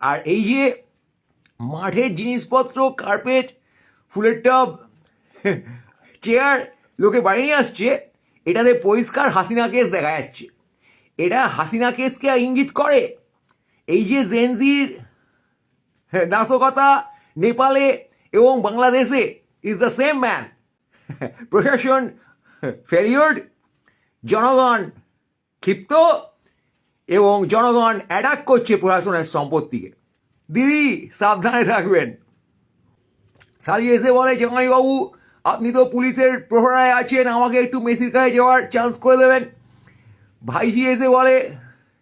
আর এই যে মাঠের জিনিসপত্র, কার্পেট, ফুলের টব, চেয়ার লোকে বাড়ি নিয়ে আসছে, এটাতে পরিষ্কার হাসিনা কেস দেখা যাচ্ছে। এটা হাসিনা কেসকে ইঙ্গিত করে। এই যে জেনজির নাশকতা নেপালে এবং বাংলাদেশে ইজ দ্য সেম ম্যান। প্রশাসন ফেলিওর্ড, জনগণ ক্ষিপ্ত এবং জনগণ অ্যাটাক করছে প্রশাসনের সম্পত্তিকে। দিদি সাবধানে থাকবেন। সালি এসে বলে, জামাইবাবু আপনি তো পুলিশের প্রহরায় আছেন, আমাকে একটু মেসির কাছে যাওয়ার চান্স করে দেবেন। ভাইজি এসে বলে,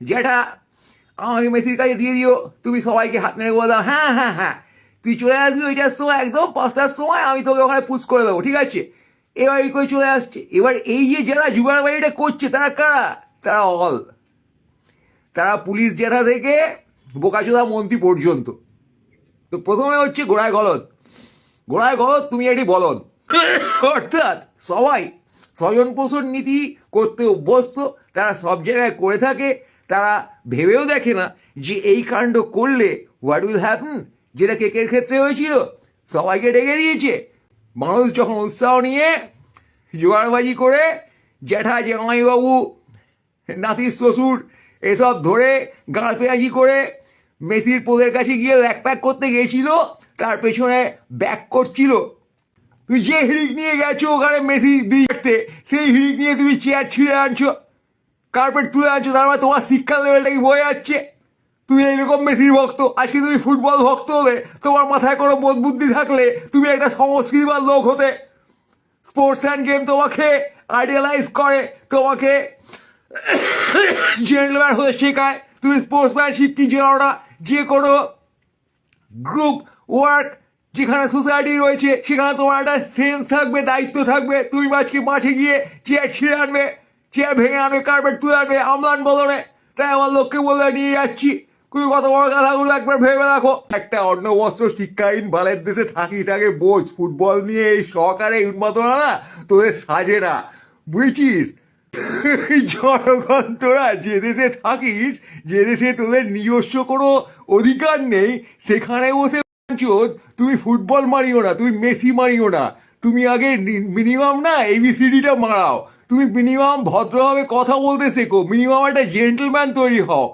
জ্যাঠা আমাকে মেসির কাছে দিয়ে দিও, তুমি সবাইকে হাত মেরে বলে দাও, হ্যাঁ হ্যাঁ হ্যাঁ তুই চলে আসবি ওইটার সময়, একদম 5টার সময় আমি তোকে ওখানে পুশ করে দেবো, ঠিক আছে। এবার এই করে চলে আসছে। এবার এই যে যারা জুগারবাড়িটা করছে তারা কারা? তারা অল, তারা পুলিশ জ্যাঠা থেকে বোকাচোদা মন্ত্রী পর্যন্ত। তো প্রথমে হচ্ছে গোড়ায় গলদ। গোড়ায় গলদ তুমি একটি বলদ। অর্থাৎ সবাই স্বজন পোষণ নীতি করতে অভ্যস্ত, তারা সব জায়গায় করে থাকে। তারা ভেবেও দেখে না যে এই কাণ্ড করলে হোয়াট উইল হ্যাপেন। যেটা কেকের ক্ষেত্রে হয়েছিল, সবাইকে ডেকে দিয়েছে। মানুষ যখন উৎসাহ নিয়ে জোগাড়বাজি করে জ্যাঠা, জামাইবাবু, নাতির শ্বশুর এসব ধরে গাঁড় পেঁয়াজি করে মেসির পোদের কাছে গিয়ে ল্যাকপ্যাক করতে গিয়েছিল, তার পেছনে ব্যাক করছিল। তুমি যে হিড়িক নিয়ে গেছো ওখানে মেসি দেখতে, সেই হিড়িক নিয়ে তুমি চেয়ার ছিঁড়ে আনছো, কার্পেট তুলে আনছো, তার মানে তোমার শিক্ষার লেভেলটা কি বয়ে যাচ্ছে? তুমি এইরকম মেসির ভক্ত, আজকে তুমি ফুটবল ভক্ত হলে, তোমার মাথায় কোনো বোধ বুদ্ধি থাকলে তুমি একটা সংস্কৃতিবান লোক হতে। স্পোর্টস অ্যান্ড গেম তোমাকে আইডিয়ালাইজ করে, তোমাকে জেন্টলম্যান হতে শেখায়। তুমি স্পোর্টসম্যানশিপ কি জানো না? যে কোনো গ্রুপ ওয়ার্ক যেখানে সোসাইটি রয়েছে সেখানে তোমার একটা সেন্স থাকবে, দায়িত্ব থাকবে। তুমি আজকে মাঠে গিয়ে চেয়ার ছিঁড়ে আনবে, চেয়ার ভেঙে আনবে, কার্পেট তুলে আনবে আমলান বদলে। তাই আমার লোককে বলে নিয়ে যাচ্ছি, তুমি কত বড় কথাগুলো একবার ভেবে রাখো। একটা অন্ন বস্ত্র শিক্ষাহীন বালের দেশে থাকে বোঝ, ফুটবল নিয়ে এই সহকারে উন্মাদনা না তোদের সাজে না, বুঝছিস? জনগণ তোরা যে দেশে থাকিস, যে দেশে তোদের নিজস্ব কোনো অধিকার নেই, সেখানে বসে তুমি ফুটবল মারিও না, তুমি মেসি মারিও না। তুমি আগে মিনিমাম না ABCDটা মারাও। তুমি মিনিমাম ভদ্রভাবে কথা বলতে শেখো, মিনিমাম একটা জেন্টলম্যান তৈরি হও।